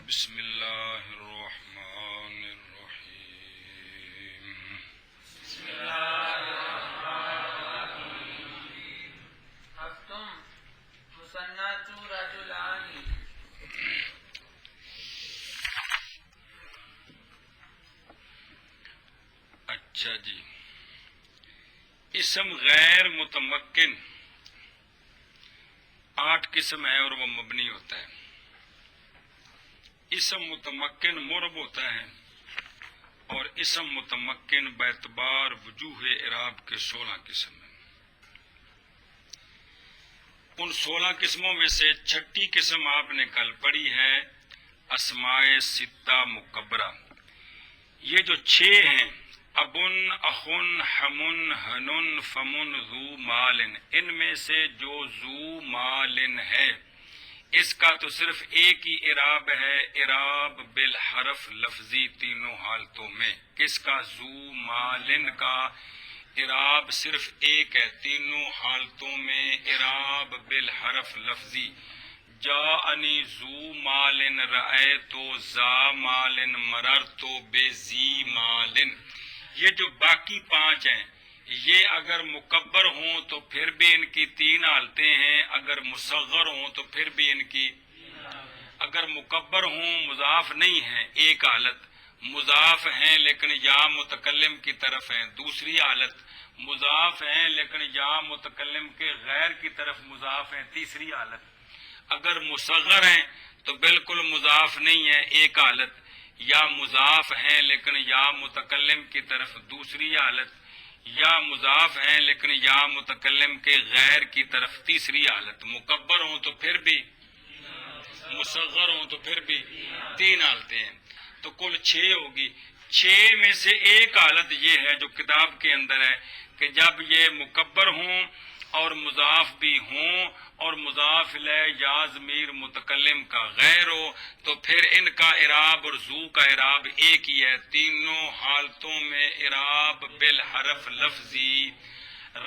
بسم اللہ الرحمن الرحیم بسم اللہ الرحمن الرحیم ہفتم مسنات رجلان اچھا جی، اسم غیر متمکن 8 قسم ہے اور وہ مبنی ہوتا ہے۔ اسم متمکن مرب ہوتا ہے اور اسم متمکن باعتبار وجوہ اعراب کے 16 قسم ہیں۔ ان 16 قسموں میں سے چھٹی قسم آپ نے کل پڑھی ہے اسماء ستہ مکبرہ۔ یہ جو 6 ہیں، ابن، اخن، ہمن، ہنن، فمن، ذو مالن، ان میں سے جو ذو مالن ہے اس کا تو صرف ایک ہی اعراب ہے، اعراب بالحرف لفظی تینوں حالتوں میں۔ کس کا؟ ذو مالن کا اعراب صرف ایک ہے تینوں حالتوں میں، اعراب بالحرف لفظی۔ جاءنی ذو مالن، رأیتو ذا مالن، مررتو بذی مالن۔ یہ جو باقی 5 ہیں یہ اگر مکبر ہوں تو پھر بھی ان کی 3 حالتیں ہیں، اگر مصغر ہوں تو پھر بھی ان کی، اگر مکبر ہوں مضاف نہیں ہیں ایک حالت، مضاف ہیں لیکن یا متکلم کی طرف ہیں دوسری حالت، مضاف ہیں لیکن یا متکلم کے غیر کی طرف مضاف ہیں تیسری حالت، اگر مصغر ہیں تو بالکل مضاف نہیں ہے ایک حالت، یا مضاف ہیں لیکن یا متکلم کی طرف دوسری حالت، یا مضاف ہیں لیکن یا متکلم کے غیر کی طرف تیسری حالت۔ مکبر ہوں تو پھر بھی، مصغر ہوں تو پھر بھی 3 حالتیں ہیں، تو کل 6 ہوگی۔ 6 میں سے ایک حالت یہ ہے جو کتاب کے اندر ہے کہ جب یہ مکبر ہوں اور مضاف بھی ہوں اور مضاف الیہ یا ضمیر متکلم کا غیر ہو تو پھر ان کا اعراب اور ذو کا اعراب ایک ہی ہے تینوں حالتوں میں، اعراب بالحرف لفظی،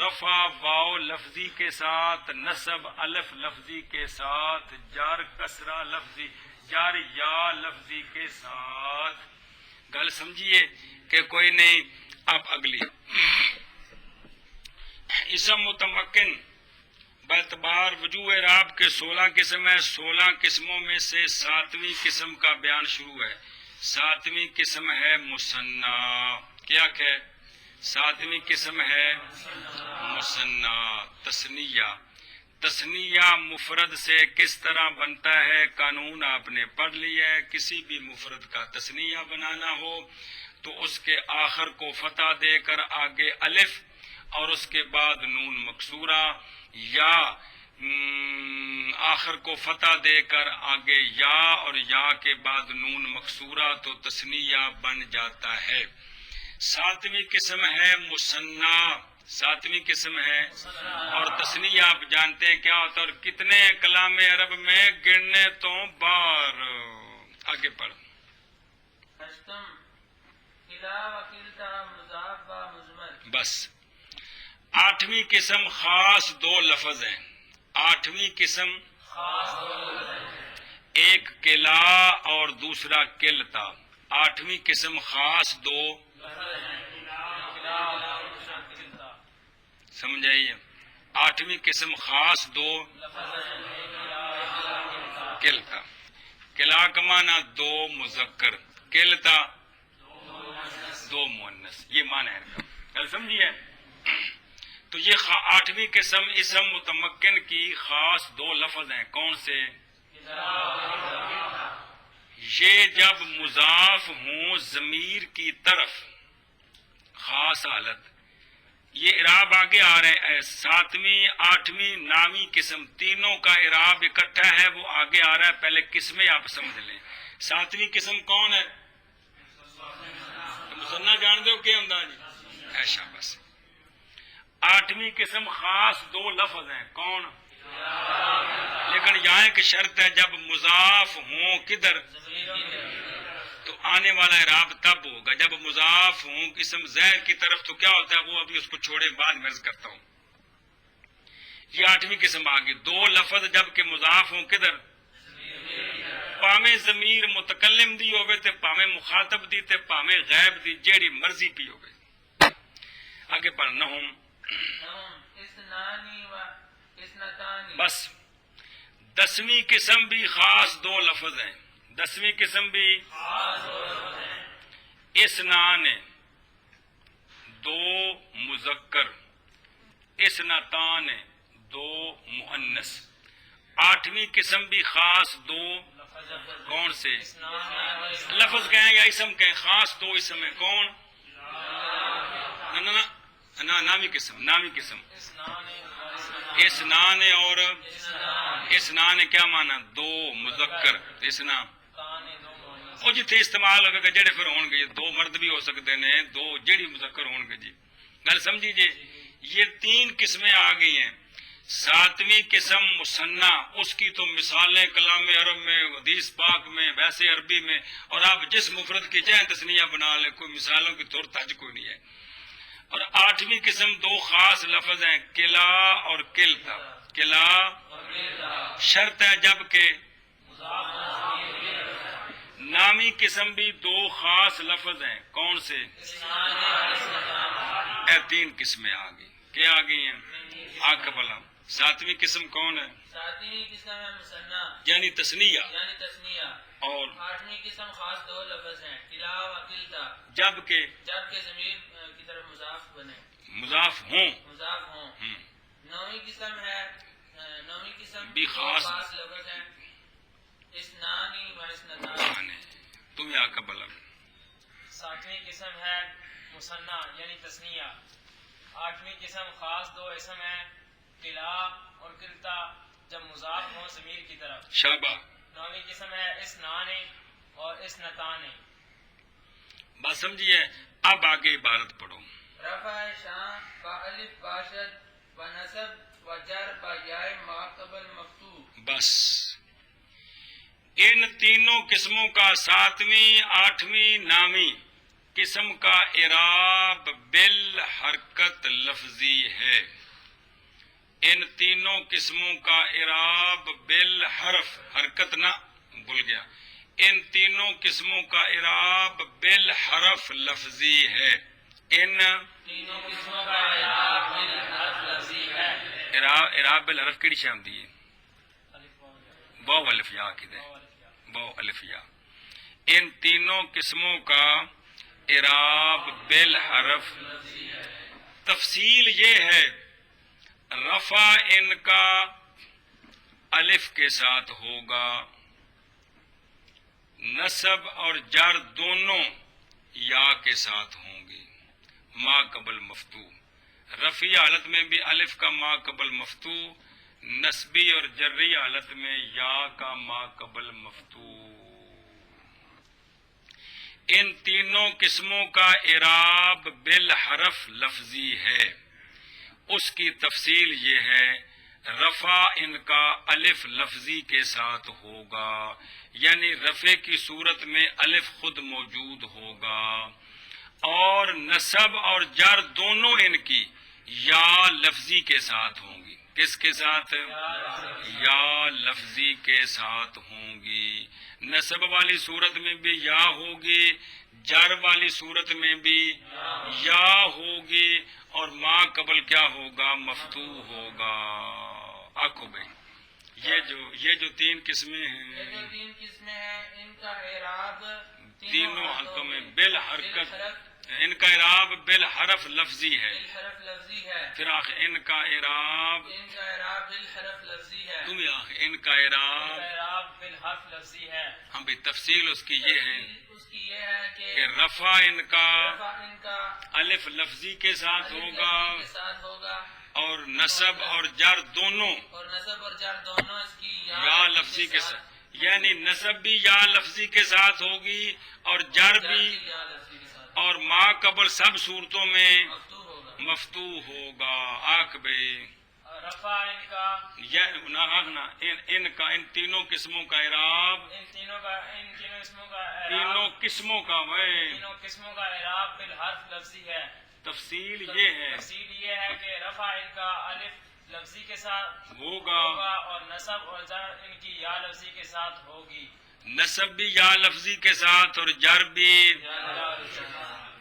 رفع واو لفظی کے ساتھ، نصب الف لفظی کے ساتھ، جر کسرہ لفظی، جر یا لفظی کے ساتھ۔ گل سمجھیے کہ کوئی نہیں؟ اب اگلی اسم متمکن باعتبار وجوہ اعراب کے 16 قسم ہے۔ 16 قسموں میں سے 7ویں قسم کا بیان شروع ہے۔ 7ویں قسم ہے مثنی۔ کیا ہے؟ 7ویں قسم ہے مثنی، تثنیہ۔ تثنیہ مفرد سے کس طرح بنتا ہے قانون آپ نے پڑھ لیا ہے۔ کسی بھی مفرد کا تثنیہ بنانا ہو تو اس کے آخر کو فتح دے کر آگے الف اور اس کے بعد نون مکسورہ، یا آخر کو فتح دے کر آگے یا اور یا کے بعد نون مکسورہ تو تثنیہ بن جاتا ہے۔ 7ویں قسم ہے مثنی، 7ویں قسم ہے، اور تثنیہ آپ جانتے ہیں کیا ہوتا ہے اور کتنے ہیں کلام عرب میں؟ گننے تو بار۔ آگے پڑھ۔ ہفتم کلا وکلتا مضاف و مضمر۔ بس 8ویں قسم خاص 2 لفظ ہیں۔ 8ویں قسم ایک کلا اور دوسرا کلتا۔ 8ویں قسم خاص 2 سمجھ آئیے؟ 8ویں قسم خاص 2 کلتا۔ کلا کا معنی 2 مذکر، کلتا 2 مؤنث، یہ معنی ہے۔ کل سمجھیے؟ تو یہ 8ویں قسم اسم متمکن کی خاص 2 لفظ ہیں۔ کون سے؟ یہ جب مضاف ہوں ضمیر کی طرف، خاص حالت۔ یہ اعراب آگے آ رہے ہیں۔ 7ویں 8ویں 9ویں قسم تینوں کا اعراب اکٹھا ہے، وہ آگے آ رہا ہے، پہلے قسمیں آپ سمجھ لیں۔ 7ویں قسم کون ہے؟ مثنی جان دو کیا ہوں جی؟ ایشا بس۔ 8ویں قسم خاص 2 لفظ ہیں۔ کون؟ لیکن یہاں ایک شرط ہے، جب مضاف ہوں کدھر تو آنے والا اعراب تب ہوگا جب مضاف ہوں اسم ظاہر کی طرف، تو کیا ہوتا ہے وہ ابھی اس کو چھوڑے بعد میں عرض کرتا ہوں۔ یہ 8ویں قسم آ گئی، 2 لفظ جب کہ مضاف ہوں کدھر پاویں ضمیر متکلم دی ہوے تے پاویں مخاطب دی تے پاویں غیب دی جیڑی مرضی پی ہوے آگے پڑھنا ہوں نهم اثنان و اثنتان بس 10ویں قسم بھی خاص 2 لفظ ہیں 10ویں قسم بھی اثنان 2 مذکر اثنتان 2 مؤنث 8ویں قسم بھی خاص 2 کون سے لفظ کہیں یا اسم کہیں خاص 2 اسم ہیں کون نا نامی قسم اثنان اور اثنان کیا مانا 2 مذکر اسنا وہ جتھے استعمال ہوگا کہ جڑے پھر ہون گے 2 مرد بھی ہو سکتے ہیں 2 جڑی مذکر ہون گے جی گل سمجھی جی یہ 3 قسمیں آ گئی ہیں 7ویں قسم مثنیٰ اس کی تو مثالیں کلام عرب میں حدیث پاک میں ویسے عربی میں اور آپ جس مفرد کی چاہیں تثنیہ بنا لیں کوئی مثالوں کی طور تج کوئی نہیں ہے اور 8ویں قسم 2 خاص لفظ ہیں کلا اور کلتا کلا شرط ہے جب کہ 9ویں قسم بھی 2 خاص لفظ ہیں کون سے 3 قسمیں آ گئی کیا آ گئی ہیں آکھ بلا 7ویں قسم کون ہے 7ویں قسم ہے مثنیٰ یعنی تثنیہ یعنی تثنیہ اور 8ویں قسم خاص 2 لفظ ہیں کلا و کلتا جب کہ ضمیر کی طرف مضاف بنے مضاف ہوں مضاف ہوں 9ویں قسم ہے 9ویں قسم بھی خاص لفظ ہیں اثنان و اثنتان تمہیں آکھ بلا 7ویں قسم ہے مثنیٰ یعنی تثنیہ 8ویں قسم خاص 2 اسم ہیں قلا اور کلتا جب مضاف ہوں ضمیر کی طرف شابہ 9ویں قسم ہے اثنان اور اثنتان بات سمجھیے اب آگے عبارت پڑھو رفع شان با الف باشد و نصب و جر با یائے ما قبل مفتوح بس ان تینوں قسموں کا 7ویں 8ویں 9ویں قسم کا اعراب بالحرکت لفظی ہے ان تینوں قسموں کا اعراب بالحرف حرکت نہ بھول گیا ان تینوں قسموں کا اعراب بالحرف لفظی ہے ان تینوں قسموں کا اعراب بالحرف لفظی ہے اعراب بالحرف کیڑی شے ہوندی ہے واو الف یا کدے واو الف یا ان تینوں قسموں کا اعراب بالحرف تفصیل یہ ہے رفع ان کا الف کے ساتھ ہوگا نصب اور جر دونوں یا کے ساتھ ہوں گی ما قبل مفتوح رفعی حالت میں بھی الف کا ما قبل مفتوح نصبی اور جری حالت میں یا کا ما قبل مفتوح ان تینوں قسموں کا اعراب بالحرف لفظی ہے اس کی تفصیل یہ ہے رفع ان کا الف لفظی کے ساتھ ہوگا یعنی رفع کی صورت میں الف خود موجود ہوگا اور نصب اور جر دونوں ان کی یا لفظی کے ساتھ ہوں گی کس کے ساتھ یا لفظی کے ساتھ ہوں گی نصب والی صورت میں بھی یا ہوگی جر والی صورت میں بھی یا ہوگی اور ما قبل کیا ہوگا مفتوح ہوگا آنکھو بھائی یہ جو 3 قسمیں ہیں یہ جو 3 قسمیں ہیں ان کا اعراب تینوں حالتوں میں بالحرکت ان کا اعراب بالحرف لفظی ہے بالحرف لفظی ہے پھر آخر ان کا اعراب بالحرف لفظی ہے تم آخر ان کا اعراب بالحرف لفظی ہے ہم بھی تفصیل اس کی یہ ہے اس کی یہ ہے کہ رفع ان کا ان کا الف لفظی کے ساتھ ہوگا کے ساتھ ہوگا اور نصب اور جر دونوں اور نصب اور جر دونوں اس کی یا لفظی کے ساتھ یعنی نصب بھی یا لفظی کے ساتھ ہوگی اور جر بھی یا لفظی کے ساتھ اور ما قبل سب صورتوں میں مفتوح ہوگا مفتوح ہوگا آنکھ بے رفع ان کا ان کا ان تینوں قسموں کا اعراب ان تینوں قسموں کا تینوں قسموں کا تینوں قسموں کا اعراب بالحرف لفظی ہے تفصیل یہ ہے تفصیل یہ ہے کہ رفع ان کا الف لفظی کے ساتھ ہوگا اور نصب اور جر ان کی یا لفظی کے ساتھ ہوگی نصب بھی یا لفظی کے ساتھ اور جر بھی،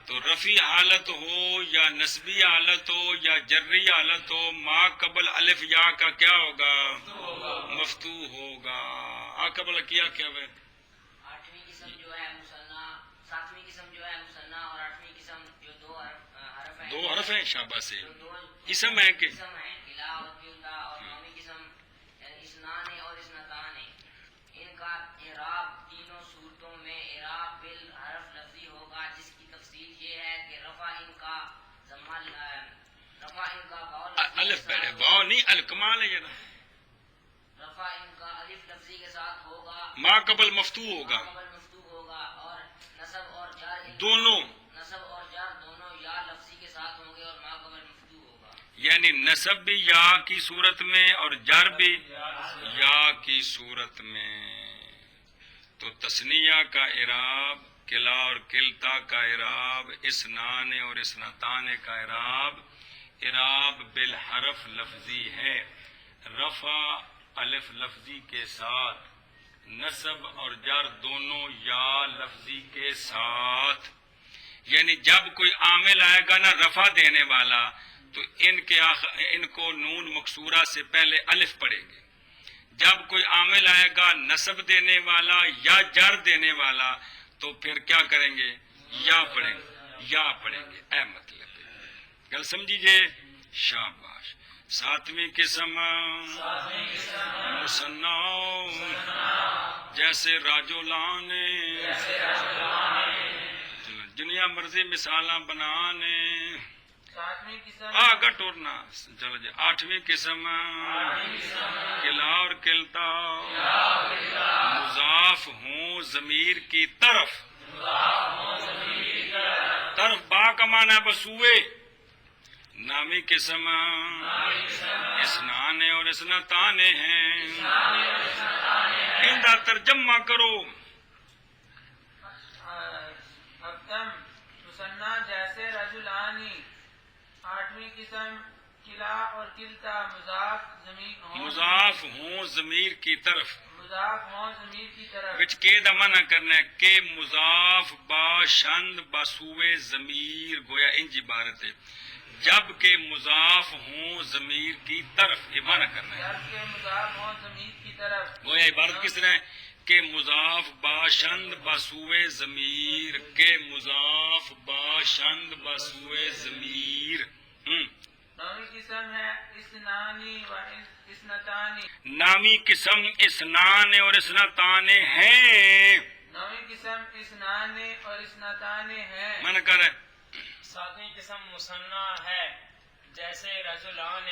تو رفی حالت ہو یا نسبی حالت ہو یا جری حالت ہو، ما قبل الف یا کا کیا ہوگا؟ مفتوح ہوگا۔ آ قبل کیا ہے؟ آٹھویں قسم جو ہے مثنیٰ، ساتویں قسم جو ہے مثنیٰ، اور آٹھویں قسم جو دو حرف ہیں، دو حرف ہیں، شاباش سے جو دو اسم ہے کہ قسم ہیں، قلع اور قلتا، اور نویں قسم یعنی اسنان اور اسنتان، ان کا اعراب تینوں صورتوں میں اعراب بالحرف لفظی ہوگا، جس کی تفصیل یہ ہے کہ رفع ان کا ضمہ، رفع ان کا واو لفظی کے الف پہلے ساتھ، واو نہیں، الکمال ہے یہ نا، رفع ان کا الف لفظی کے ساتھ ہوگا، ما قبل مفتوح ہوگا، قبل مفتوح ہوگا، اور نصب اور جار ان دونوں، نصب اور جار دونوں یا لفظی کے ساتھ ہوں گے، اور ما قبل مفتوح ہوگا۔ یعنی نصب بھی یا کی صورت میں اور جر بھی یا کی صورت میں۔ تو تثنیہ کا اعراب، قلع اور قلتا کا اعراب، اسنان اور اسنتان کا اعراب بالحرف لفظی ہے، رفع الف لفظی کے ساتھ، نصب اور جر دونوں یا لفظی کے ساتھ۔ یعنی جب کوئی عامل آئے گا نا رفع دینے والا، تو ان کو نون مکسورہ سے پہلے الف پڑھیں گے۔ جب کوئی عامل آئے گا نصب دینے والا یا جر دینے والا، تو پھر کیا کریں گے؟ یا پڑھیں گے، یا پڑھیں گے، اے مطلب ہے۔ گل سمجھیجئے؟ شاباش۔ ساتویں قسم مثنیٰ، جیسے راجولان، جنیا مرضی مثالاں بنانے، ساتویں قسم آگا ٹورنا۔ چلو جی، آٹھویں قسم قلع اور قلتا، مضاف ہوں ضمیر کی طرف، طرف با کا معنی ہے بسوئے۔ نامی قسم اسنان اور اسنتان ہیں، ان کا ترجمہ کرو۔ ابتم مثنیٰ جیسے رجلانی، آٹھویں قسم قلع اور قلتا، مضاف ضمیر ہوں، مضاف ہوں ضمیر کی طرف، مضاف ہوں ضمیر کی طرف، وچ کے دا منع کرنا ہے کہ مضاف با شند بسوئے ضمیر، گویا انج عبارت ہے، جب کہ مضاف ہوں ضمیر کی طرف، یہ منع کرنا ہے۔ جبکہ مضاف ہوں ضمیر کی طرف، گویا عبارت کس طرح ہے کہ مضاف باشند بسوئے ضمیر، کہ مضاف باشند بسوئے ضمیر۔ نویں قسم ہے اسنانی و اسنتانی، نامی قسم اسنان اور اسنتان ہیں، نویں قسم اسنان اور اسنتان ہیں، منع کر ہے۔ ساتویں قسم مثنیٰ ہے جیسے رجلان،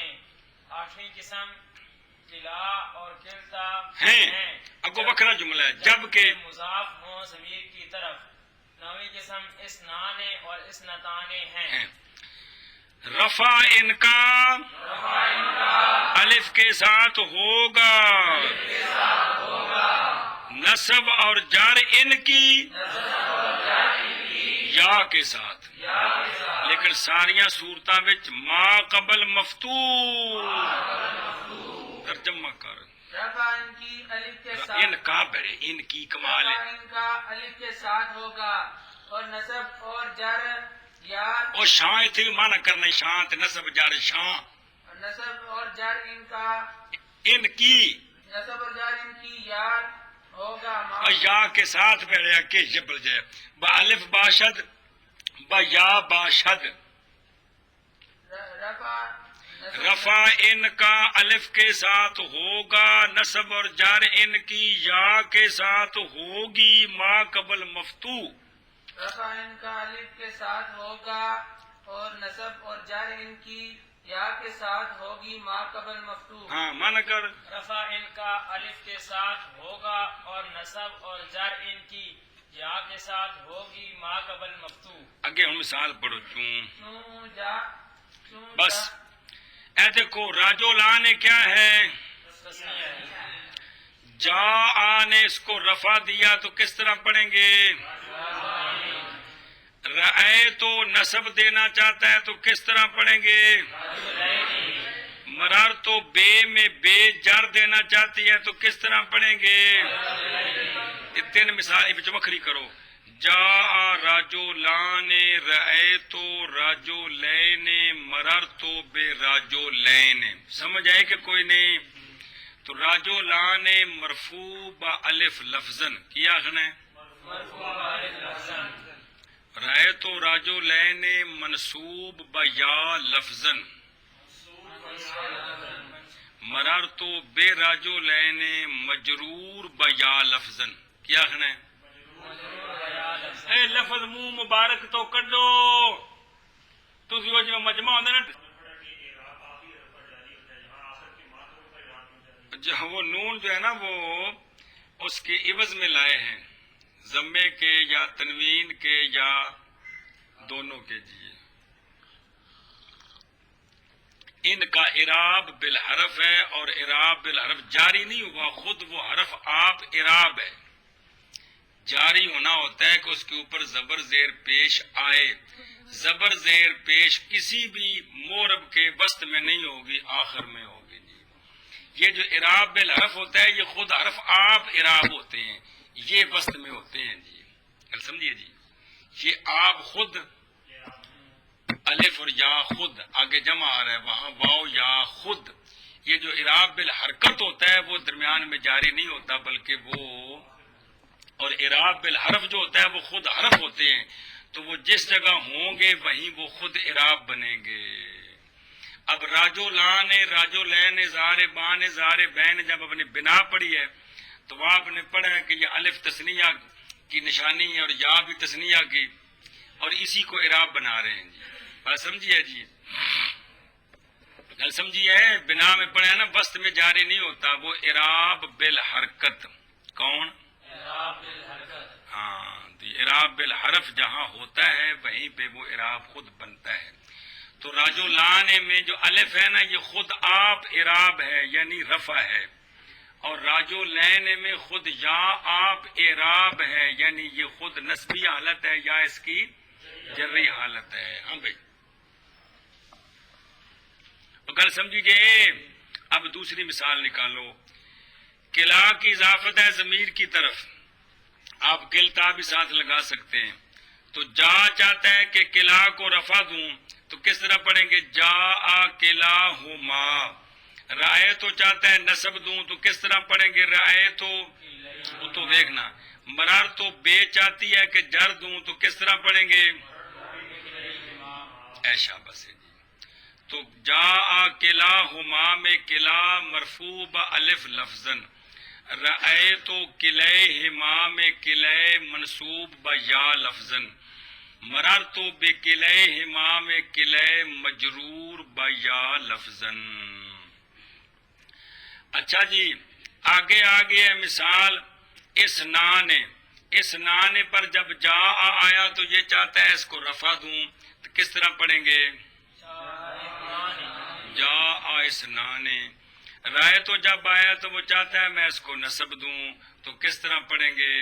آٹھویں قسم قلع اور قلتا ہیں، اگو بکرا جملہ ہے، جبکہ مضاف ہوں ضمیر کی طرف، نویں قسم اسنان اور اسنتان ہیں۔ ہیں۔ رفع ان کا الف کے ساتھ ہوگا، نصب اور جر ان کی یا کے ساتھ، لیکن ساریاں صورتاں وچ ما قبل مفتوح۔ ترجمہ کر، رفع ان کی الف کے ان ساتھ، کا بڑے، ان کی کمال رفع ہے، ان کا الف کے ساتھ ہوگا، اور نصب اور جر یا اور شاں تھی مانا کرنا، شاں تے نصب جر، شاں نصب اور جر ان کا، ان کی، نصب اور جر ان کی یا ہوگا، اور یا کے ساتھ بیٹھے کہ جبل جائے، با الف باشد با یا باشد، رفع ان کا الف کے ساتھ ہوگا، نصب اور جر ان کی یا کے ساتھ ہوگی، ما قبل مفتوح۔ رفع ان کا الف کے ساتھ ہوگا، اور نصب اور جر ان کی یا کے ساتھ ہوگی، ما قبل مفتوح۔ ہاں مانا کر، رفع ان کا الف کے ساتھ ہوگا، اور نصب اور جر ان کی یا کے ساتھ ہوگی، ما قبل مفتوح۔ اگے ہم مثال پڑھو چون، چون جا، چون بس جا، اے دیکھو راجولان نے کیا ہے، تسنیہ ہے۔ جا آنے اس کو رفع دیا تو کس طرح پڑھیں گے؟ رأے تو نصب دینا چاہتا ہے تو کس طرح پڑھیں گے؟ مرار تو بے میں بے جر دینا چاہتی ہے تو کس طرح پڑھیں گے؟ یہ تین مثال بچ وکھری کرو. جا راجو لان رائے تو راجو لین مرر تو بے راجو لین. سمجھ آئے کہ کوئی نہیں؟ تو راجو لان مرفوع با الف لفظن کیا آخنا ہے؟ رائے تو راجو لین منصوب با یا لفظن. مرر تو بے راجو لین مجرور با یا لفظن کیا آخنا ہے؟ اے لفظ منہ مبارک تو کڈو. تسی وہ جو مجمع ہوندے نا وہ نون جو ہے نا وہ اس کے عوض میں لائے ہیں ضمے کے یا تنوین کے یا دونوں کے. جی ان کا اعراب بالحرف ہے اور اعراب بالحرف جاری نہیں ہوا، خود وہ حرف آپ اعراب ہے. جاری ہونا ہوتا ہے کہ اس کے اوپر زبر زیر پیش آئے. زبر زیر پیش کسی بھی مورب کے وسط میں نہیں ہوگی، آخر میں ہوگی. جی یہ جو اعراب بالحرف ہوتا ہے یہ خود حرف آپ اعراب ہوتے ہیں، یہ وسط میں ہوتے ہیں. جی سمجھیے جی یہ آپ خود الف اور یا خود آگے جمع آ رہا ہے وہاں واو یا خود. یہ جو اعراب بالحرکت ہوتا ہے وہ درمیان میں جاری نہیں ہوتا بلکہ وہ، اور اعراب بالحرف جو ہوتا ہے وہ خود حرف ہوتے ہیں تو وہ جس جگہ ہوں گے وہیں وہ خود اعراب بنیں گے. اب راجو لان راجو لین زار بان زار بین جب اپنی بنا پڑی ہے تو آپ نے پڑھا ہے کہ یہ الف تثنیہ کی نشانی ہے اور یا بھی تثنیہ کی، اور اسی کو اعراب بنا رہے ہیں. جی بات سمجھیے جی سمجھیے بنا میں پڑھا ہے نا وسط میں جاری نہیں ہوتا، وہ اعراب بالحرکت. کون؟ ہاں اعراب بالحرف جہاں ہوتا ہے وہیں پہ وہ اعراب خود بنتا ہے. تو راجو لان میں جو الف ہے نا یہ خود آپ اعراب ہے یعنی رفع ہے، اور راجو لین میں خود یا آپ اعراب ہے یعنی یہ خود نسبی حالت ہے یا اس کی جری حالت ہے. ہاں بھائی گل سمجھیے. اب دوسری مثال نکالو. قلع کی اضافت ہے ضمیر کی طرف، آپ قلتا بھی ساتھ لگا سکتے ہیں. تو جا چاہتا ہے کہ قلع کو رفع دوں تو کس طرح پڑھیں گے؟ جا قلعہما. رائے تو چاہتا ہے نصب دوں تو کس طرح پڑھیں گے؟ رائے تو دیکھنا. مرار تو بے چاہتی ہے کہ جر دوں تو کس طرح پڑھیں گے؟ ایشا بس. تو جا قلعہما میں قلع مرفوع الف لفظن، رائے تو قلعہما میں قلع منصوب یا لفظن، مرر تو بے قلعہما میں قلع مجرور یا لفظن. اچھا جی آگے ہے مثال اس نان پر جب جا آیا تو یہ چاہتا ہے اس کو رفع دوں تو کس طرح پڑھیں گے؟ جا اسنان. رائے تو جب آیا تو وہ چاہتا ہے میں اس کو نصب دوں تو کس طرح پڑھیں گے؟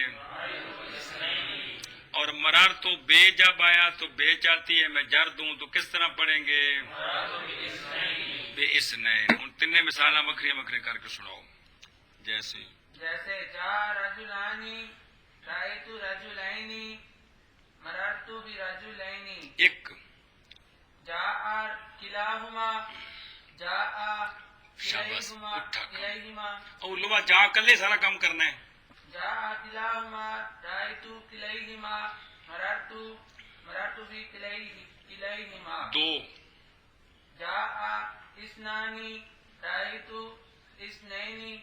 اور مرار تو بے جب آیا تو بے چاہتی ہے میں جر دوں تو کس طرح پڑھیں گے؟ بے اسنین. ان تین مثالیں مکھری کر کے سناؤ. جیسے جا رجلانی رأیت رجلین مررت برجلین. ایک جاء کلاہما جاء شاباش کلیہما. اور لوا جا کلے سارا کام کرنا ہے. جاء کلاہما رأیت کلیہما مررت بکلیہما. دو جاء اثنان رأیت اثنین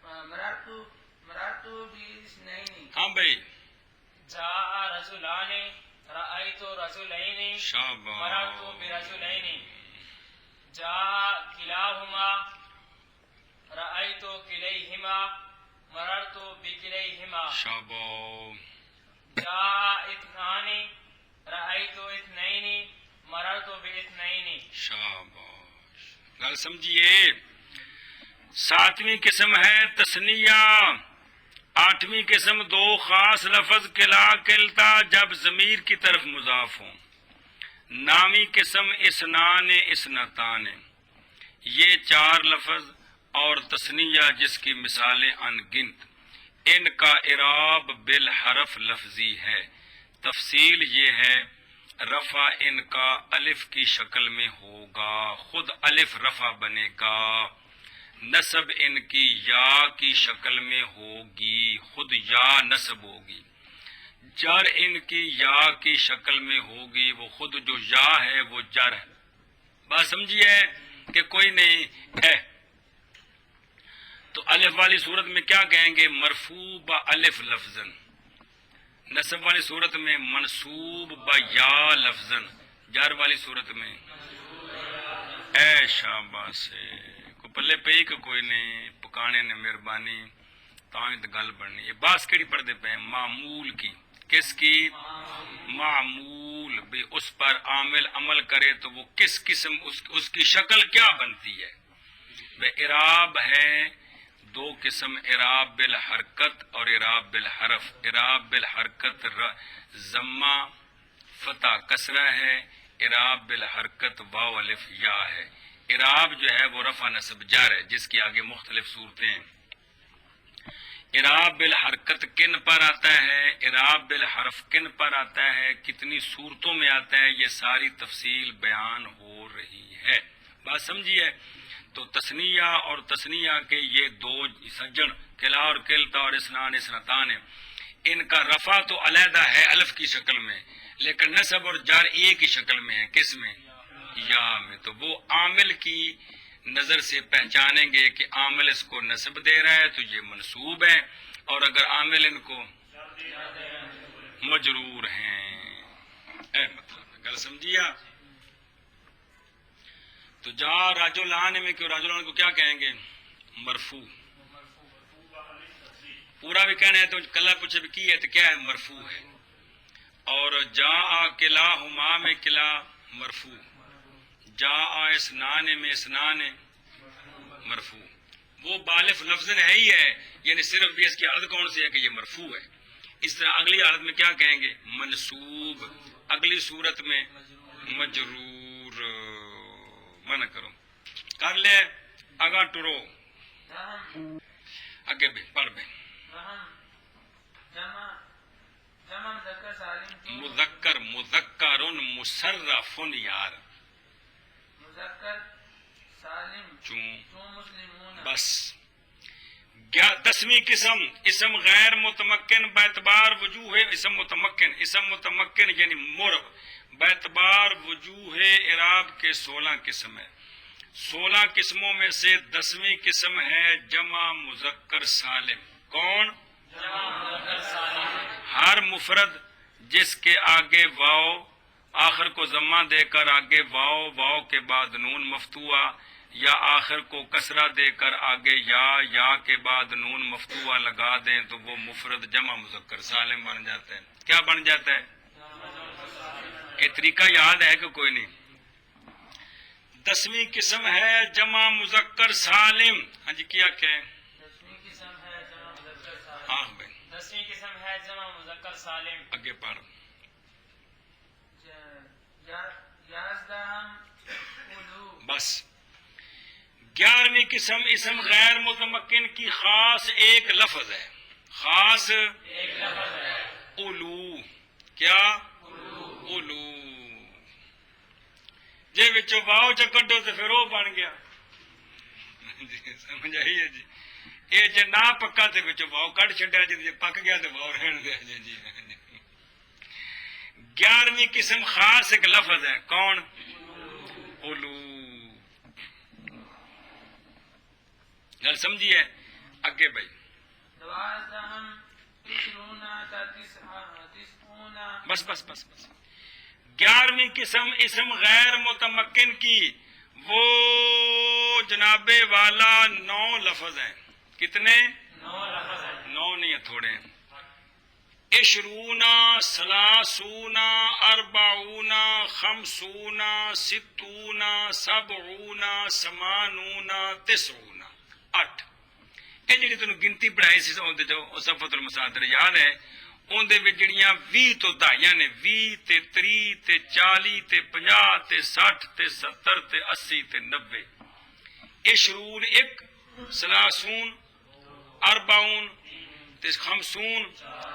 مررت باثنین. ہاں بھائی. جاء رجلان رأيت رجلين مررت برجلين. جاء كلاهما رأيت كليهما مررت بكليهما. شاباش. جاء اثنان رأيت اثنين مررت باثنين. شاباش. گل سمجھیے. ساتویں قسم ہے تثنیہ. آٹھویں قسم دو خاص لفظ قلع قلتا جب ضمیر کی طرف مضاف ہوں. نامی قسم اسنان اسنتان، یہ 4 لفظ اور تثنیہ جس کی مثالیں ان گنت، ان کا اعراب بالحرف لفظی ہے۔ تفصیل یہ ہے رفع ان کا الف کی شکل میں ہوگا، خود الف رفع بنے گا۔ نصب ان کی یا کی شکل میں ہوگی، خود یا نصب ہوگی۔ جر ان کی یا کی شکل میں ہوگی، وہ خود جو یا ہے وہ جر ہے۔ بات سمجھیے کہ کوئی نہیں ہے تو الف والی صورت میں کیا کہیں گے؟ مرفوع با الف لفظن، نصب والی صورت میں منصوب با یا لفظن، جر والی صورت میں اے شاباش کو پلے پئی کہ کوئی نہیں پکانے نے مہربانی تاں تے گل بننی۔ یہ باس کیڑی پڑھتے پے؟ معمول کی۔ کس کی؟ معمول، بھی اس پر عامل عمل کرے تو وہ کس قسم اس کی شکل کیا بنتی ہے؟ اعراب ہے 2 قسم، اعراب بالحرکت اور اعراب بالحرف۔ اعراب بالحرکت ضمہ فتح کسرہ ہے، اعراب بالحرکت واو الف یا ہے۔ اعراب جو ہے وہ رفع نصب جر ہے جس کی آگے مختلف صورتیں ہیں۔ اعراب بالحرکت کن پر آتا ہے، اعراب بالحرف کن پر آتا ہے، کتنی صورتوں میں آتا ہے، یہ ساری تفصیل بیان ہو رہی ہے۔ بات سمجھیے؟ تو تثنیہ اور تثنیہ کے یہ 2 سجن کلا اور کلتا اور اسنان اسنتان، ان کا رفع تو علیحدہ ہے الف کی شکل میں، لیکن نصب اور جر ایک ہی شکل میں ہے۔ کس میں؟ یا میں۔ تو وہ عامل کی نظر سے پہچانیں گے کہ عامل اس کو نصب دے رہا ہے تو یہ منصوب ہے، اور اگر عامل ان کو مجرور ہیں۔ اے مطلب گل سمجھیا؟ تو جا راجلان میں کیوں راجلان کو کیا کہیں گے؟ مرفوع۔ پورا بھی کہنا ہے تو کلا پوچھے بھی کی ہے تو کیا ہے؟ مرفوع ہے۔ اور جا کلاہما میں کلا مرفوع، جا اسنان میں اسنان مرفوع۔ وہ بالف لفظ ہے ہی ہے، یعنی صرف بھی اس کی حالت کون سی ہے کہ یہ مرفوع ہے۔ اس طرح اگلی حالت میں کیا کہیں گے؟ منصوب، اگلی صورت میں مجرور۔ منع کرو کر لے اگا ٹرو اگے بھی پڑھ بھی۔ مذکر مذکر مصرف یار، مذکر سالم چون مسلمون۔ بس 10ویں قسم اسم غیر متمکن باعتبار وجوہ اسم متمکن، اسم متمکن یعنی مرب باعتبار وجوہ اعراب کے 16 قسم ہے۔ 16 قسموں میں سے 10ویں قسم ہے جمع مذکر سالم۔ کون؟ جمع مذکر سالم۔ ہر مفرد جس کے آگے واو، آخر کو ضمہ دے کر آگے واو، واو کے بعد نون مفتوحہ، یا آخر کو کسرہ دے کر آگے یا کے بعد نون مفتوحہ لگا دیں تو وہ مفرد جمع مذکر سالم بن جاتا ہے۔ کیا بن جاتا ہے؟ یہ طریقہ یاد ہے کہ کوئی نہیں؟ 10ویں قسم ہے جمع مذکر سالم۔ ہاں جی کیا کہ 10ویں قسم ہے جمع مذکر سالم۔ ہاں بھائی 10ویں قسم ہے جمع مذکر سالم۔ آگے پڑھ۔ بس 11ویں قسم اسم غیر متمکن کی خاص ایک لفظ ہے، خاص ایک لفظ ہے اولو۔ کیا؟ اولو۔ جے وچوں واو چکڈو تو پھر وہ بن گیا، سمجھ آئی ہے جی؟ یہ جے نہ پکا تو وچوں واو کٹ چھڈیا، جے پک گیا تو واو رہن دیا جی۔ 11ویں قسم خاص ایک لفظ ہے، کون؟ اولو۔ گل سمجھیے؟ اگے بھائی بس بس بس بس 11ویں قسم اسم غیر متمکن کی وہ جناب والا 9 لفظ ہیں۔ کتنے؟ 9 لفظ ہے۔ 9 نہیں ہے، تھوڑے ہیں۔ عشرونا، ثلاثونا، اربعونا، خمسونا، ستونا، سبعونا، ثمانونا، تسعونا، 8۔ یہ جی تمہیں گنتی پڑھائی سی صفت المصادر یاد ہے؟ ਉਹਦੇ ਵਿੱਚ ਜਿਹੜੀਆਂ 20 ਤੋਂ ਦਹਾਈਆਂ ਨੇ, 20 ਤੇ 30 ਤੇ 40 ਤੇ 50 ਤੇ 60 ਤੇ 70 ਤੇ 80 ਤੇ 90। ਇਸ਼ਰੂਨ ਇੱਕ, ਸਲਾਸੂਨ, ਅਰਬਾਊਨ ਤੇ ਖਮਸੂਨ,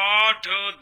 8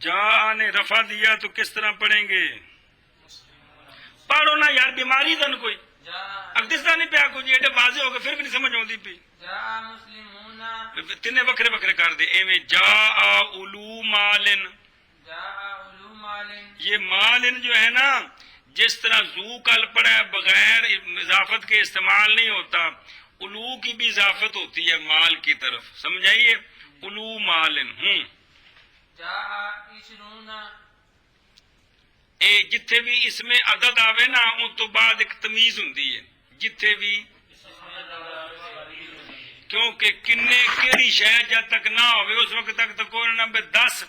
جا نے رفع دیا تو کس طرح پڑھیں گے؟ پڑھو نا یار، بیماری تن کوئی اگدستان نہیں پیا کوئی ایڈے واضح ہو گئے پھر بھی نہیں سمجھ آتی پی، جاء مسلمون، تین وکھرے وکھرے کر دے ایویں جا اولو مالن، جاء علو مالن، یہ مالن جو ہے نا جس طرح زو کل پڑا ہے بغیر اضافت کے استعمال نہیں ہوتا، علو کی بھی اضافت ہوتی ہے مال کی طرف، سمجھائیے علو مالن جاء عشرون، اے جتھے بھی اس میں عدد آوے نا ان تو بعد ایک تمیز ہوندی ہے، جتھے بھی، کیونکہ کنے کیڑی شے جب تک نہ ہوئے اس وقت تک تو کوئی نہ بے 10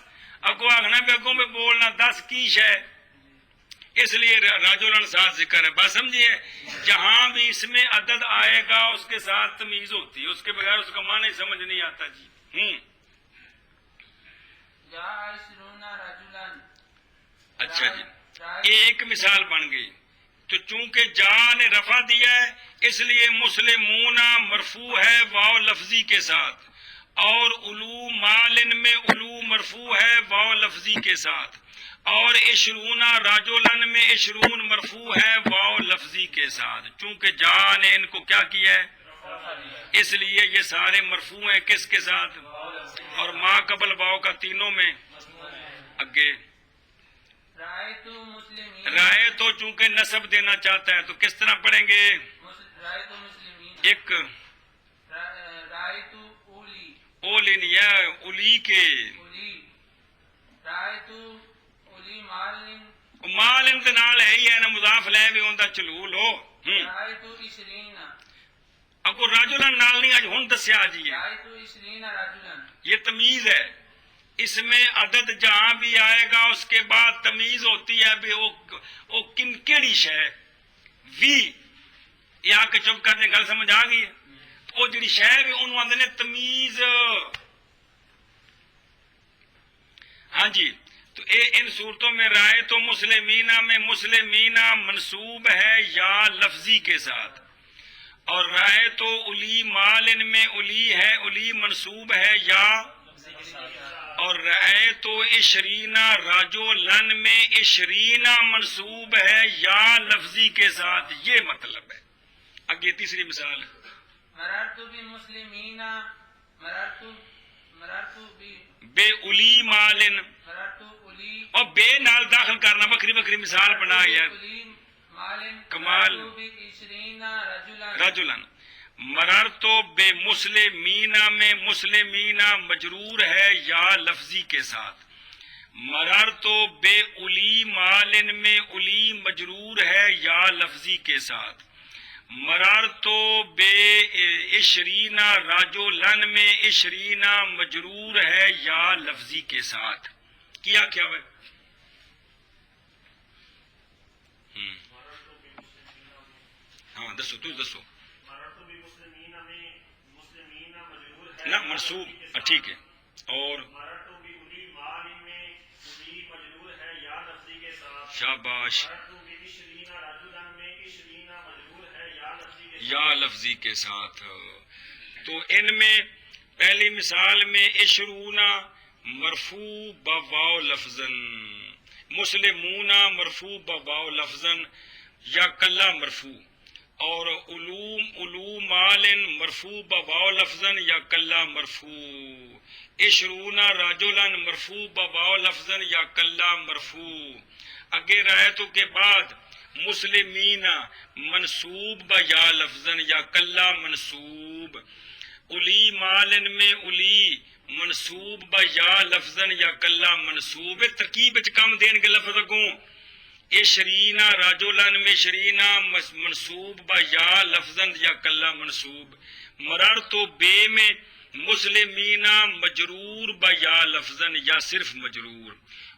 اگو آگنا بے اگوں میں بولنا 10 کی شے، اس لیے راجولن ساتھ ذکر ہے، بس سمجھیے جہاں بھی اس میں عدد آئے گا اس کے ساتھ تمیز ہوتی ہے، اس کے بغیر اس کا معنی سمجھ نہیں آتا جی۔ جاء عشرون رجلن، اچھا جی، ایک مثال بن گئی، تو چونکہ جا نے رفع دیا ہے اس لیے مسلمون مرفوع ہے واو لفظی کے ساتھ، اور علو مالن میں علو مرفوع ہے واو لفظی کے ساتھ، اور عشرون راجولن میں عشرون مرفوع ہے واو لفظی کے ساتھ، چونکہ جا نے ان کو کیا کیا ہے اس لیے یہ سارے مرفوع ہیں کس کے ساتھ، اور ما قبل واو کا تینوں میں اگے رأیت مسلمین، رائے تو چونکہ نسب دینا چاہتا ہے تو کس طرح پڑھیں گے؟ رأیت مسلمین، ایک رأیت اولی، اولین یا اولی کے اولی، رأیت اولی مالن، مال انتنال ہے ہی ہے نا، مضاف لے بھی ہوندہ چلول ہو، رأیت عشرین، اگو راجولن نال نہیں آج ہون دسیا جی ہے، رأیت عشرین رجلن، یہ تمیز ہے، اس میں عدد جہاں بھی آئے گا اس کے بعد تمیز ہوتی ہے بھی وہ کن کیڑی شے وی، یہ آ کے چپ کرنے گل سمجھ آ گئی ہے، وہ جڑی شے بھی انہوں آندے نے تمیز، ہاں جی، تو ان صورتوں میں رائے تو مسلمینہ میں مسلمینہ منصوب ہے یا لفظی کے ساتھ، اور رائے تو الی مالن میں الی ہے الی منصوب ہے یا، اور رائے تو عشرینہ راجولن میں عشرینہ منصوب ہے یا لفظی کے ساتھ، یہ مطلب ہے۔ آگے تیسری مثال، مررت بمسلمین، مررت بے الی مالن، اولی، اور بے نال داخل کرنا بکری بکری مثال بنا یار، اولی مالن، کمال، مررت بعشرین رجلن، رجلن، مرر تو بے مسلمینہ میں مسلمینہ مجرور ہے یا لفظی کے ساتھ، مرر تو بے الی مالن میں الی مجرور ہے یا لفظی کے ساتھ، مرر تو بے عشرینہ راجولن میں عشرینہ مجرور ہے یا لفظی کے ساتھ، کیا کیا ہے؟ ہاں دسو تو دسو نا منصوب، ٹھیک ہے، اور شاباش یا لفظی کے ساتھ، تو ان میں پہلی مثال میں عشرون مرفوع بواو لفظن، مسلمون مرفوع بواو لفظن یا کلا مرفوع، اور علوم مالن مرفوع بواو لفظن یا کلا مرفوع، عشرون راجولن مرفوع بواو لفظن یا کلا مرفوع، اگے رایتوں کے بعد مسلمین منصوب با یا لفظن یا کلا منصوب، الی مالن میں الی منصوب با یا لفظن یا کلا منصوب، ترکیب وچ کم دین کے لفظ کو عشرینہ راجولن میں عشرینہ منصوب با یا لفظن یا کلا منصوب، مرر تو بے میں مسلمینہ مجرور با یا لفظن یا صرف مجرور،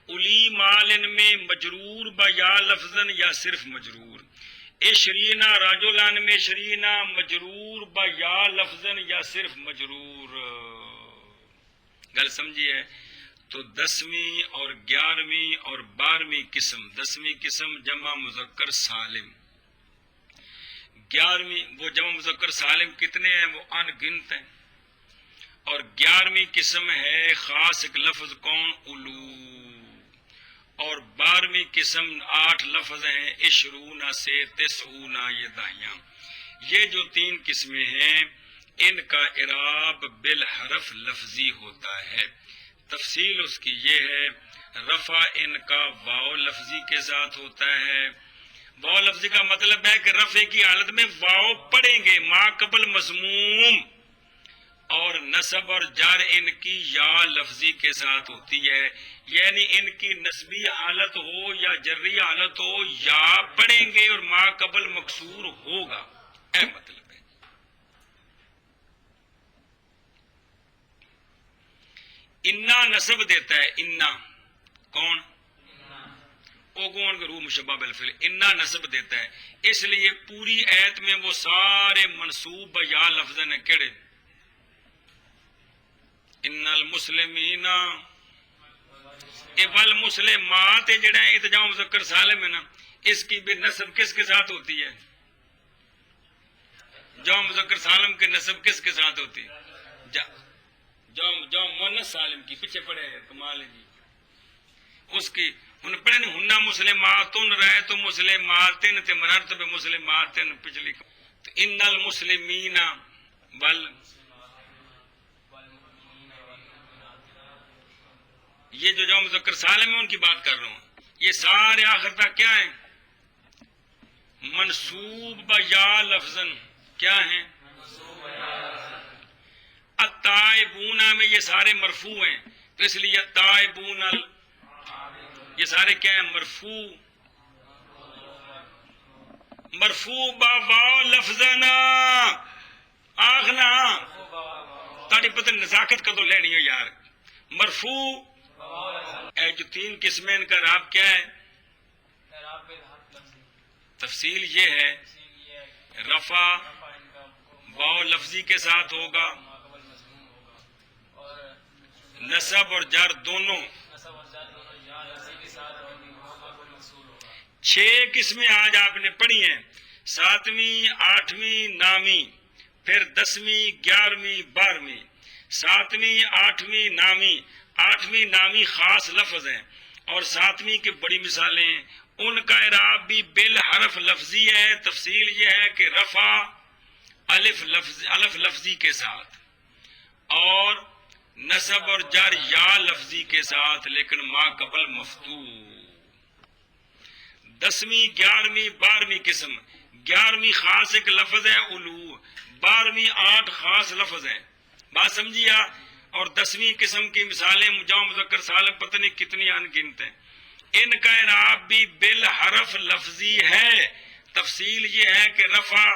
الی مالن میں مجرور با یا لفظن یا صرف مجرور، عشرینہ راجولن میں عشرینہ مجرور با یا لفظن یا صرف مجرور، گل سمجھیے؟ تو 10ویں اور 11ویں اور 12ویں قسم، 10ویں قسم جمع مذکر سالم، 11ویں وہ جمع مذکر سالم کتنے ہیں وہ ان گنت ہیں، اور 11ویں قسم ہے خاص ایک لفظ کون؟ علو، اور 12ویں قسم 8 لفظ ہیں، اشرونا سے تسعونا، یہ داہیاں. یہ جو 3 قسمیں ہیں ان کا اعراب بالحرف لفظی ہوتا ہے. تفصیل اس کی یہ ہے، رفع ان کا واو لفظی کے ساتھ ہوتا ہے. واو لفظی کا مطلب ہے کہ رفع کی حالت میں واو پڑھیں گے ما قبل مضموم، اور نصب اور جر ان کی یا لفظی کے ساتھ ہوتی ہے، یعنی ان کی نسبی حالت ہو یا جری حالت ہو یا پڑھیں گے اور ما قبل مکسور ہوگا، اے مطلب ہے. انا نصب دیتا ہے، انا کون؟ اوگون کے روح مشبہ بالفعل، انا نصب دیتا ہے. اس لیے پوری ایت میں وہ سارے منصوب یا لفظ نے کہڑے؟ ان المسلمین والمسلمات، جڑا ہے اتجاع مذکر سالم ہے نا، اس کی بھی نصب کس کے ساتھ ہوتی ہے؟ جمع مذکر سالم کے نصب کس کے ساتھ ہوتی ہے؟ جمع مؤنث سالم کی. پیچھے پڑے کمال ہے جی اس کی. ان پڑھے نہیں ہنہ مسلماتن، رہے تو مسلماتن تے مررت بے مسلماتن پچھلی. تو ان المسلمین یہ جو جمع مذکر سالم ہے ان کی بات کر رہا ہوں. یہ سارے آخر تک کیا ہیں؟ منصوب یا لفظن. کیا ہیں؟ التائبون میں یہ سارے مرفوع ہیں، تو اس لیے التائبون یہ سارے کیا ہیں؟ مرفوع. مرفوع با واو لفظنا آخنا تاڑی پتہ نزاکت کا تو لینی ہو یار. مرفوع اے جو 3 قسمیں ان کا اعراب کیا ہے؟ تفصیل یہ ہے، رفع واو لفظی کے ساتھ ہوگا، نصب اور جر دونوں. 6 قسمیں آج آپ نے پڑھی ہیں، 7ویں 8ویں نامی، پھر 10ویں 11ویں 12ویں. 7ویں 8ویں نامی، 8ویں نامی خاص لفظ ہیں، اور 7ویں کی بڑی مثالیں ہیں. ان کا اعراب بھی بالحرف لفظی ہے. تفصیل یہ ہے کہ رفع الف لفظی کے ساتھ اور نصب اور جر یا لفظی کے ساتھ، لیکن ما قبل مفتوح. 10ویں 11ویں 12ویں قسم، 11ویں خاص ایک لفظ ہے الو، 12ویں 8 خاص لفظ ہیں. بات سمجھیا؟ اور 10ویں قسم کی مثالیں جمع مذکر سالم پتہ نہیں کتنی ان گنت ہیں. ان کا اعراب بھی بالحرف لفظی ہے. تفصیل یہ ہے کہ رفع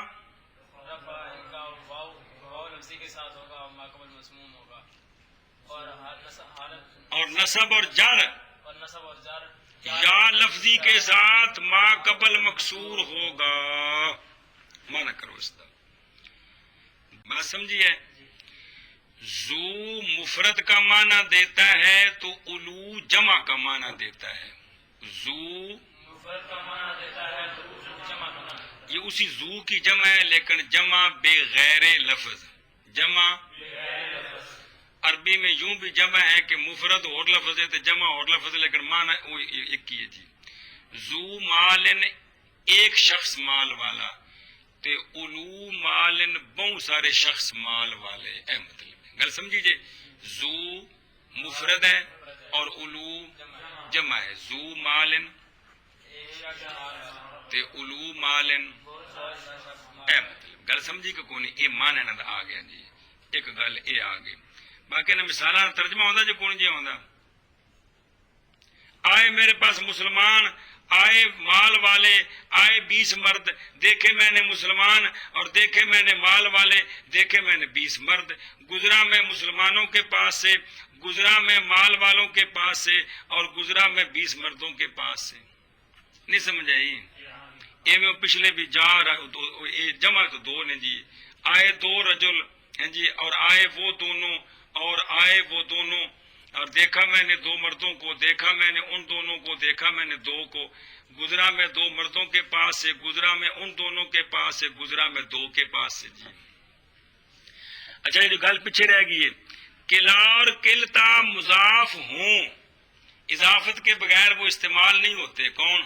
اور نصب اور جر یا لفظی کے ساتھ ما قبل مکسور ہوگا. مانا کرو اس کا. بات سمجھیے؟ زو مفرد کا معنی دیتا ہے تو الو جمع کا معنی دیتا ہے. زو مفرد کا معنی دیتا ہے تو الو جمع کا معنی. یہ اسی زو کی جمع ہے لیکن جمع بغیر لفظ. جمع عربی میں یوں بھی جمع ہے کہ مفرد اور لفظ ہے تو جمع اور لفظ، لیکن معنی وہ ایک ہی ہے جی. زو مالن ایک شخص مال والا، تے الو مالن بہت سارے شخص مال والے. اے مطلب گل سمجھیجئے، زو مفرد ہے اور الو جمع ہے. زو مالن تے الو مالن. اے مطلب گل سمجھی کہ کونی اے معنی نہ آ گیا جی. ایک گل اے آ گئی. باقی نہ مثالاں ترجمہ ہوندا جو کون جی ہوندا. آئے میرے پاس مسلمان، آئے مال والے، آئے 20 مرد، دیکھے میں نے مسلمان اور دیکھے میں نے مال والے، دیکھے میں نے 20 مرد. گزرا میں مسلمانوں کے پاس سے، گزرا میں مال والوں کے پاس سے، اور گزرا میں 20 مردوں کے پاس سے. نہیں سمجھ آئی؟ یہ میں پچھلے بھی جا رہا جمع تو 2 نے جی. آئے 2 رجل ہیں جی، اور آئے وہ دونوں، اور آئے وہ دونوں، اور دیکھا میں نے 2 مردوں کو، دیکھا میں نے ان دونوں کو، دیکھا میں نے 2 کو. گزرا میں 2 مردوں کے پاس سے، گزرا میں ان دونوں کے پاس سے، گزرا میں 2 کے پاس سے جی. اچھا یہ جو گل پیچھے رہ گئی ہے، کلا اور کلتا مضاف ہوں، اضافت کے بغیر وہ استعمال نہیں ہوتے. کون؟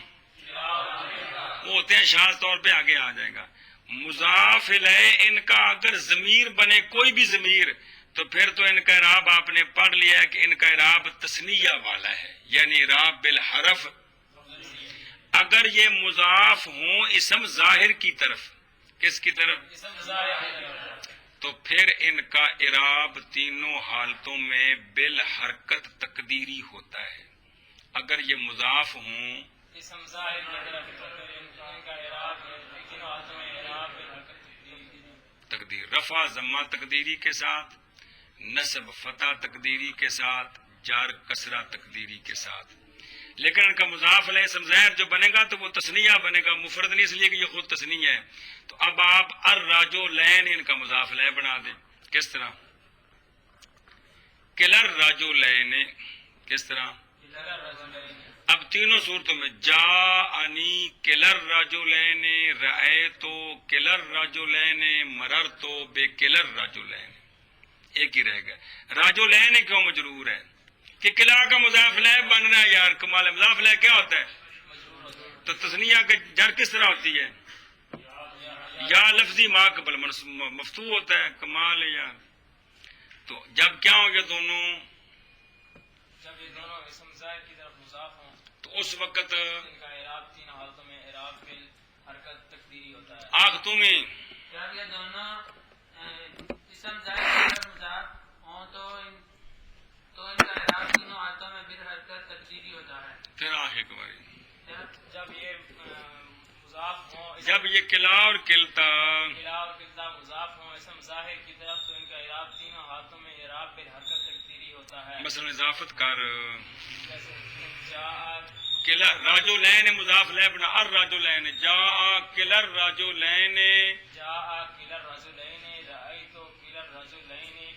وہ ہوتے ہیں شاذ طور پہ، آگے آ جائے گا. مضاف الیہ ان کا اگر ضمیر بنے کوئی بھی ضمیر تو پھر تو ان کا اعراب آپ نے پڑھ لیا ہے کہ ان کا اعراب تثنیہ والا ہے، یعنی اعراب بالحرف. اگر یہ مضاف ہوں اسم ظاہر کی طرف، کس کی طرف؟ اسم ظاہر. تو پھر ان کا اعراب تینوں حالتوں میں بالحرکت تقدیری ہوتا ہے. اگر یہ مضاف ہوں اسم ظاہر کی طرف ان کا اعراب تینوں حالتوں میں اعراب بالحرکت تقدیر، رفع ضمہ تقدیری کے ساتھ، نصب فتح تقدیری کے ساتھ، جار کسرہ تقدیری کے ساتھ. لیکن ان کا مضاف علیہ اسم ظاہر جو بنے گا تو وہ تثنیہ بنے گا، مفرد نہیں، اس لیے کہ یہ خود تثنیہ ہے. تو اب آپ الرجلین ان کا مضاف علیہ بنا دیں. کس طرح؟ کلر رجلین. کس طرح؟ اب تینوں صورتوں میں جاءنی کلر رجلین، رأیتو کلر رجلین، مررتو بے کلر رجلین. ایک ہی رہ گیا. رجلین کیوں مجرور ہے؟ کہ کلا کا مضاف علیہ بن رہا ہے یار. کمال مضاف علیہ کیا ہوتا ہے؟ تو تثنیہ کا جر کس طرح ہوتی ہے؟ یا لفظی ما قبل مفتوح ہوتا ہے. کمال ہے یار. تو جب کیا ہوں گے دونوں؟ جب یہ دونوں اسم ظاہر کی طرف مضاف ہوں تو اس وقت ان کا اعراب تینوں حالتوں میں اعراب بالحرکت تقدیری ہوتا ہے. آختوں میں جب یہ دونوں اسم ظاہر کی طرف مضاف ہوں تو ان کا اعراب تینوں حالتوں میں بالحرکت تقدیری ہوتا ہے. پھر آخر باری جب یہ مضاف ہوں جب یہ قلعہ اور قلتا قلعہ اور قلعہ مضاف ہوں اسم ظاہر کی طرف تو ان کا اعراب تینوں حالتوں میں اعراب بالحرکت تقدیری ہوتا ہے. مثلا اضافت کر جیسے جاء قلعہ رجلین مضاف علیہ بنا الرجلین، جاء قلع الرجلین، جاء کلا الرجلین، رأیت کلا الرجلین،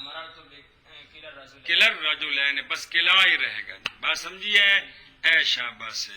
مررت بکلا الرجلین. قلع الرجلین، بس قلعہ ہی رہے گا. بات سمجھیے؟ اے شاباش.